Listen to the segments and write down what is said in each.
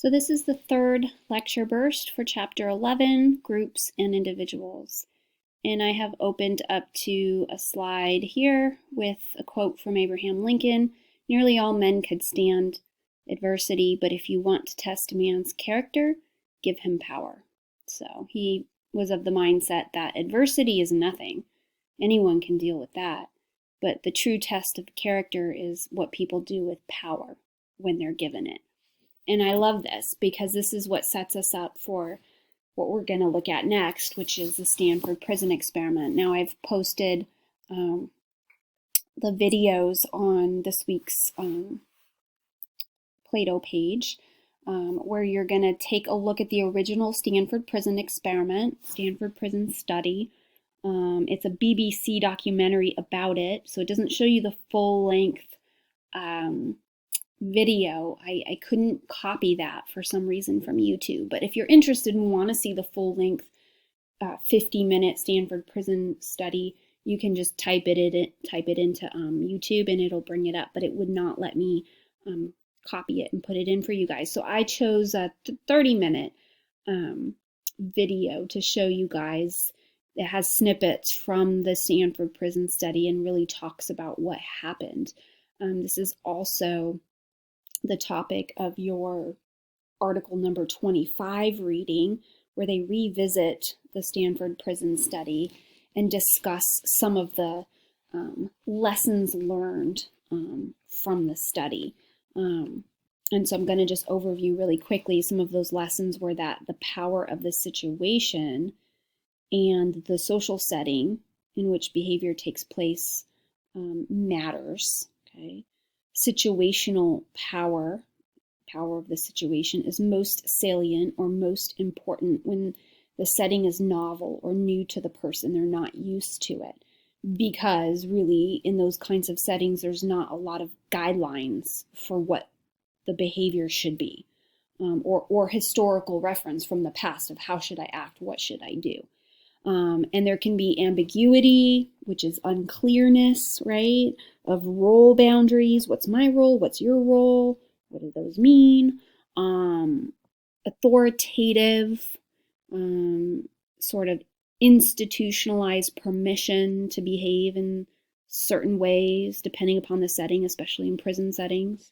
So this is the third lecture burst for Chapter 11, Groups and Individuals. And I have opened up to a slide here with a quote from Abraham Lincoln. Nearly all men could stand adversity, but if you want to test a man's character, give him power. So he was of the mindset that adversity is nothing. Anyone can deal with that. But the true test of character is what people do with power when they're given it. And I love this because this is what sets us up for what we're going to look at next, which is the Stanford Prison Experiment. Now, I've posted the videos on this week's Plato page, where you're going to take a look at the original Stanford Prison Experiment, Stanford Prison Study. It's a BBC documentary about it, so it doesn't show you the full-length video. I couldn't copy that for some reason from YouTube, but if you're interested and want to see the full-length 50-minute Stanford Prison Study, you can just type it into YouTube and it'll bring it up, but it would not let me copy it and put it in for you guys. So I chose a 30-minute video to show you guys. It has snippets from the Stanford Prison Study and really talks about what happened. This is also the topic of your article number 25 reading, where they revisit the Stanford Prison Study and discuss some of the lessons learned from the study. And so I'm going to just overview really quickly some of those lessons were that the power of the situation and the social setting in which behavior takes place matters. Okay. Situational power of the situation is most salient or most important when the setting is novel or new to the person. They're not used to it, because really in those kinds of settings, there's not a lot of guidelines for what the behavior should be, or historical reference from the past of how should I act, what should I do. And there can be ambiguity, which is unclearness, right, of role boundaries. What's my role? What's your role? What do those mean? Authoritative, sort of institutionalized permission to behave in certain ways, depending upon the setting, especially in prison settings.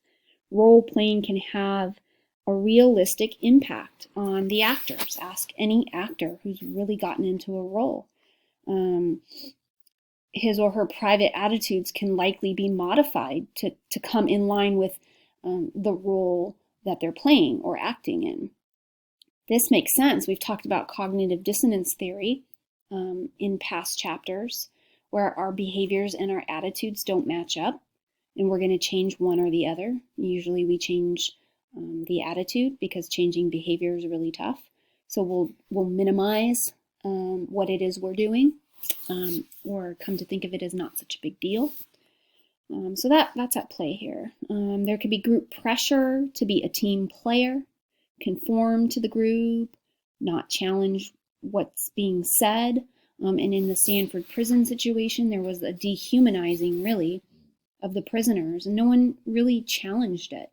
Role playing can have a realistic impact on the actors. Ask any actor who's really gotten into a role. His or her private attitudes can likely be modified to come in line with the role that they're playing or acting in. This makes sense. We've talked about cognitive dissonance theory in past chapters, where our behaviors and our attitudes don't match up, and we're going to change one or the other. Usually we change the attitude because changing behavior is really tough. So we'll minimize what it is we're doing, or come to think of it as not such a big deal. So that's at play here. There could be group pressure to be a team player, conform to the group, not challenge what's being said. And in the Stanford prison situation, there was a dehumanizing, really, of the prisoners, and no one really challenged it.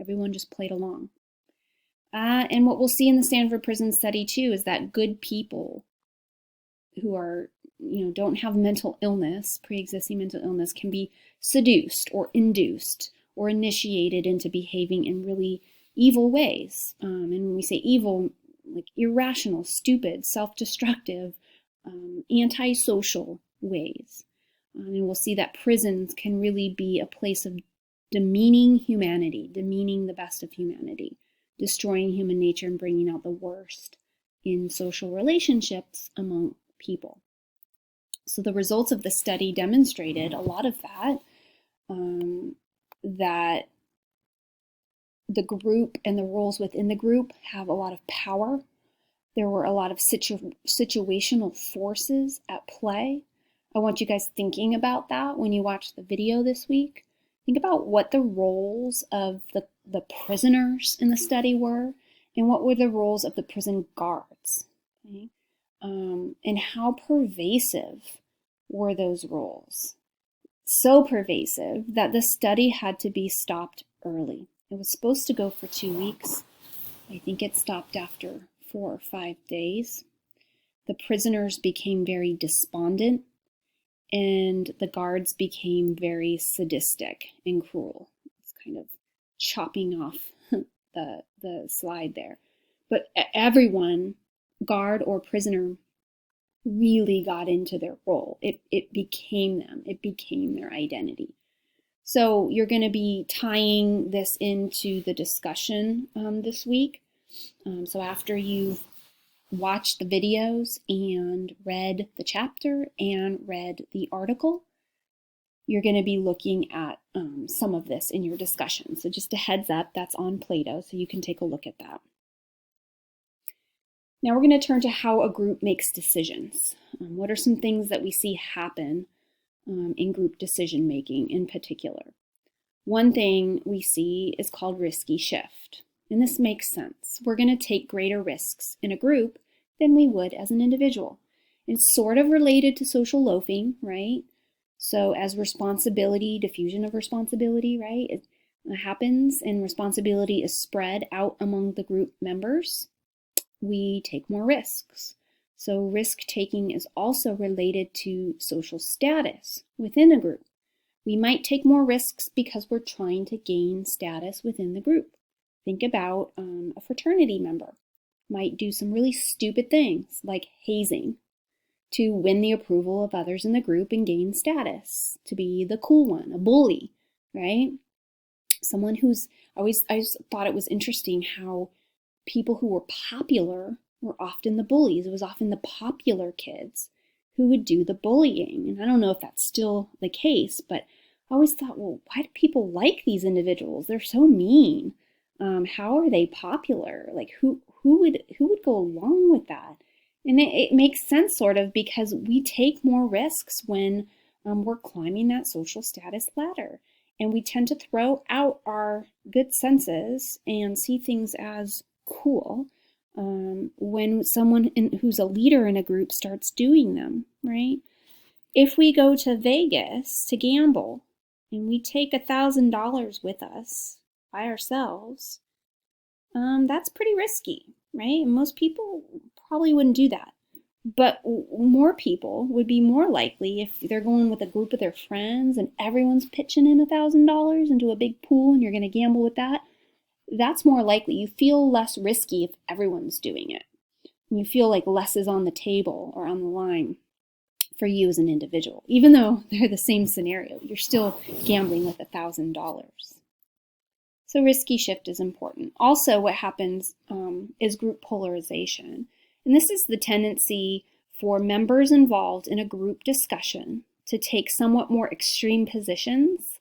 Everyone just played along. And what we'll see in the Stanford Prison Study too is that good people who are, don't have mental illness, pre-existing mental illness, can be seduced or induced or initiated into behaving in really evil ways. And when we say evil, like irrational, stupid, self-destructive, antisocial ways. And we'll see that prisons can really be a place of demeaning humanity, demeaning the best of humanity, destroying human nature and bringing out the worst in social relationships among people. So the results of the study demonstrated a lot of that, that the group and the roles within the group have a lot of power. There were a lot of situational forces at play. I want you guys thinking about that when you watch the video this week. Think about what the roles of the prisoners in the study were, and what were the roles of the prison guards, okay? And how pervasive were those roles. So pervasive that the study had to be stopped early. It was supposed to go for 2 weeks. I think it stopped after 4 or 5 days. The prisoners became very despondent, and the guards became very sadistic and cruel. It's kind of chopping off the slide there. But everyone, guard or prisoner, really got into their role. It became them. It became their identity. So you're going to be tying this into the discussion this week. So after you've watched the videos and read the chapter and read the article, you're going to be looking at some of this in your discussion. So just a heads up, that's on Plato, so you can take a look at that. Now we're going to turn to how a group makes decisions. What are some things that we see happen in group decision making in particular? One thing we see is called risky shift, and this makes sense. We're going to take greater risks in a group than we would as an individual. It's sort of related to social loafing, right? So as responsibility, diffusion of responsibility, right, it happens and responsibility is spread out among the group members, we take more risks. So risk taking is also related to social status within a group. We might take more risks because we're trying to gain status within the group. Think about a fraternity member might do some really stupid things like hazing to win the approval of others in the group and gain status, to be the cool one, a bully, right? Someone who's I just thought it was interesting how people who were popular were often the bullies. It was often the popular kids who would do the bullying. And I don't know if that's still the case, but I always thought, well, why do people like these individuals? They're so mean. How are they popular? Like who would go along with that? And it makes sense sort of because we take more risks when we're climbing that social status ladder. And we tend to throw out our good senses and see things as cool when someone who's a leader in a group starts doing them, right? If we go to Vegas to gamble and we take $1,000 with us by ourselves, that's pretty risky, right? And most people probably wouldn't do that. But more people would be more likely if they're going with a group of their friends and everyone's pitching in $1,000 into a big pool and you're going to gamble with that. That's more likely. You feel less risky if everyone's doing it. And you feel like less is on the table or on the line for you as an individual. Even though they're the same scenario, you're still gambling with $1,000. So risky shift is important. Also, what happens is group polarization. And this is the tendency for members involved in a group discussion to take somewhat more extreme positions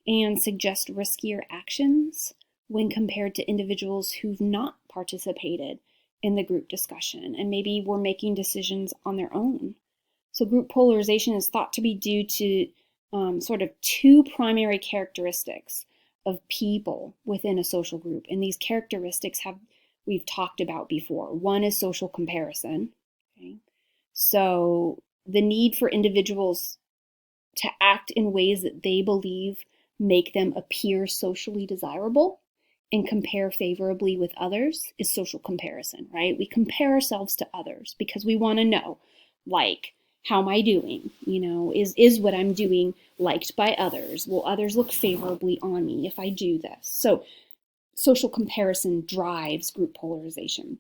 and suggest riskier actions when compared to individuals who've not participated in the group discussion and maybe were making decisions on their own. So group polarization is thought to be due to sort of two primary characteristics of people within a social group. And these characteristics we've talked about before. One is social comparison. Okay? So the need for individuals to act in ways that they believe make them appear socially desirable and compare favorably with others is social comparison, right? We compare ourselves to others because we want to know, like, how am I doing? You know, is what I'm doing liked by others? Will others look favorably on me if I do this? So social comparison drives group polarization.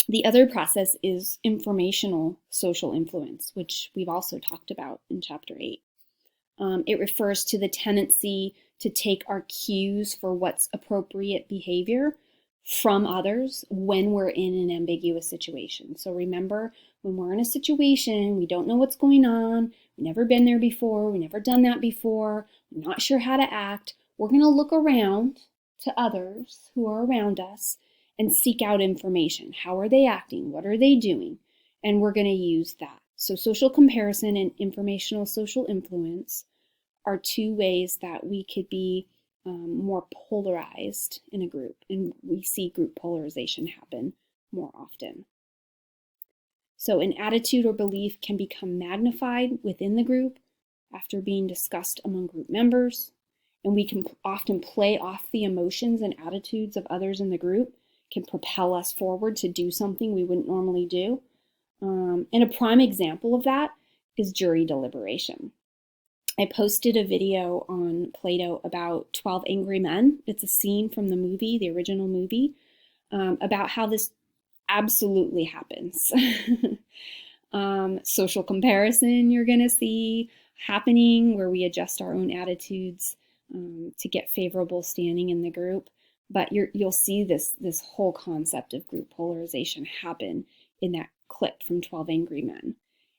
The other process is informational social influence, which we've also talked about in Chapter 8. It refers to the tendency to take our cues for what's appropriate behavior from others when we're in an ambiguous situation. So remember, when we're in a situation, we don't know what's going on, we've never been there before, we've never done that before, we're not sure how to act, we're going to look around to others who are around us and seek out information. How are they acting? What are they doing? And we're going to use that. So social comparison and informational social influence are two ways that we could be more polarized in a group, and we see group polarization happen more often. So an attitude or belief can become magnified within the group after being discussed among group members, and we can often play off the emotions and attitudes of others in the group can propel us forward to do something we wouldn't normally do. And a prime example of that is jury deliberation. I posted a video on Play-Doh about 12 Angry Men. It's a scene from the movie, the original movie, about how this absolutely happens. Social comparison you're going to see happening where we adjust our own attitudes to get favorable standing in the group. But you'll see this whole concept of group polarization happen in that clip from 12 Angry Men.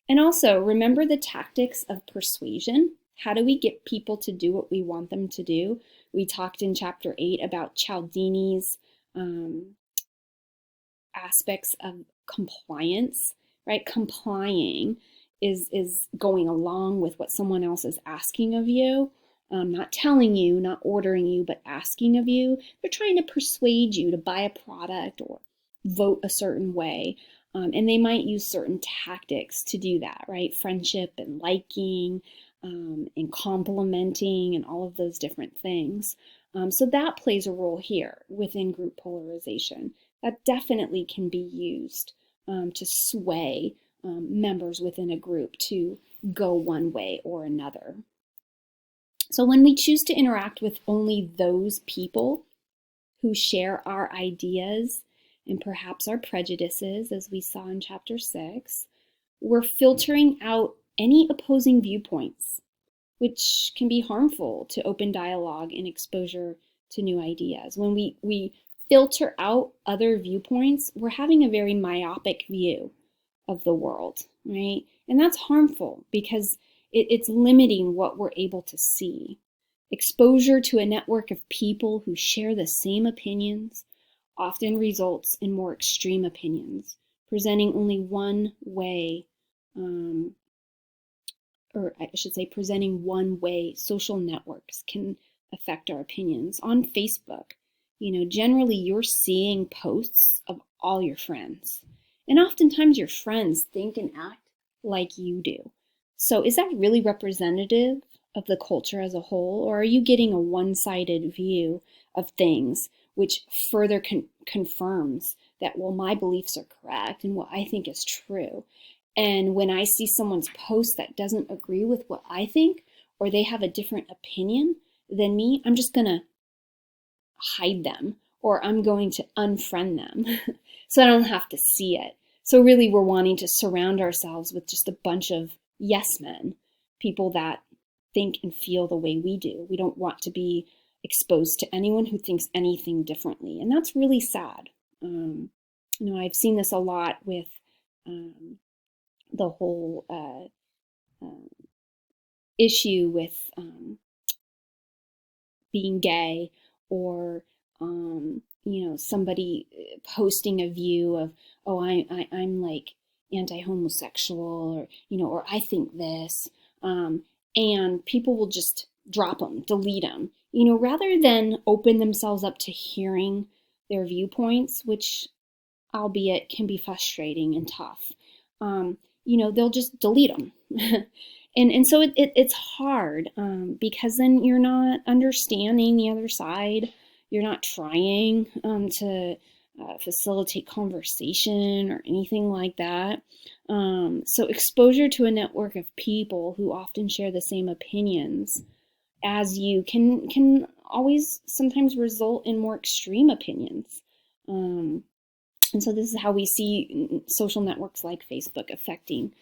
And also, remember the tactics of persuasion. How do we get people to do what we want them to do? We talked in Chapter 8 about Cialdini's aspects of compliance, right? Complying is going along with what someone else is asking of you, not telling you, not ordering you, but asking of you. They're trying to persuade you to buy a product or vote a certain way. And they might use certain tactics to do that, right? Friendship and liking and complimenting and all of those different things. So that plays a role here within group polarization. That definitely can be used to sway members within a group to go one way or another. So when we choose to interact with only those people who share our ideas and perhaps our prejudices, as we saw in Chapter 6, we're filtering out any opposing viewpoints, which can be harmful to open dialogue and exposure to new ideas. When we filter out other viewpoints, we're having a very myopic view of the world, right? And that's harmful because it's limiting what we're able to see. Exposure to a network of people who share the same opinions often results in more extreme opinions, presenting only one way, or I should say presenting one way social networks can affect our opinions. On Facebook, generally you're seeing posts of all your friends. And oftentimes your friends think and act like you do. So is that really representative of the culture as a whole? Or are you getting a one-sided view of things which further confirms that, well, my beliefs are correct and what I think is true? And when I see someone's post that doesn't agree with what I think, or they have a different opinion than me, I'm just going to hide them, or I'm going to unfriend them so I don't have to see it. So really we're wanting to surround ourselves with just a bunch of yes men, people that think and feel the way we do. We don't want to be exposed to anyone who thinks anything differently. And that's really sad. I've seen this a lot with the whole issue with being gay, or somebody posting a view of, oh, I'm like anti-homosexual, or I think this, and people will just drop them, delete them, rather than open themselves up to hearing their viewpoints, which albeit can be frustrating and tough. They'll just delete them. And so it's hard because then you're not understanding the other side. You're not trying to facilitate conversation or anything like that. So exposure to a network of people who often share the same opinions as you can always sometimes result in more extreme opinions. And so this is how we see social networks like Facebook affecting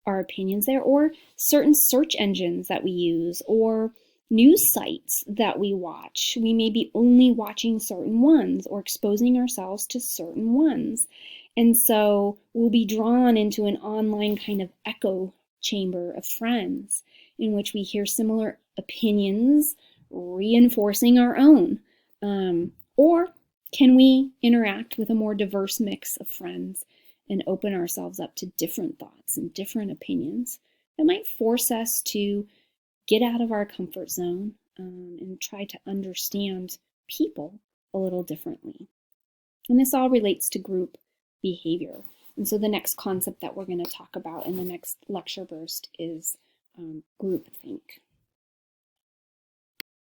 our opinions there, or certain search engines that we use, or news sites that we watch. We may be only watching certain ones or exposing ourselves to certain ones. And so we'll be drawn into an online kind of echo chamber of friends in which we hear similar opinions reinforcing our own. Or can we interact with a more diverse mix of friends and open ourselves up to different thoughts and different opinions that might force us to get out of our comfort zone and try to understand people a little differently. And this all relates to group behavior. And so the next concept that we're going to talk about in the next lecture burst is groupthink.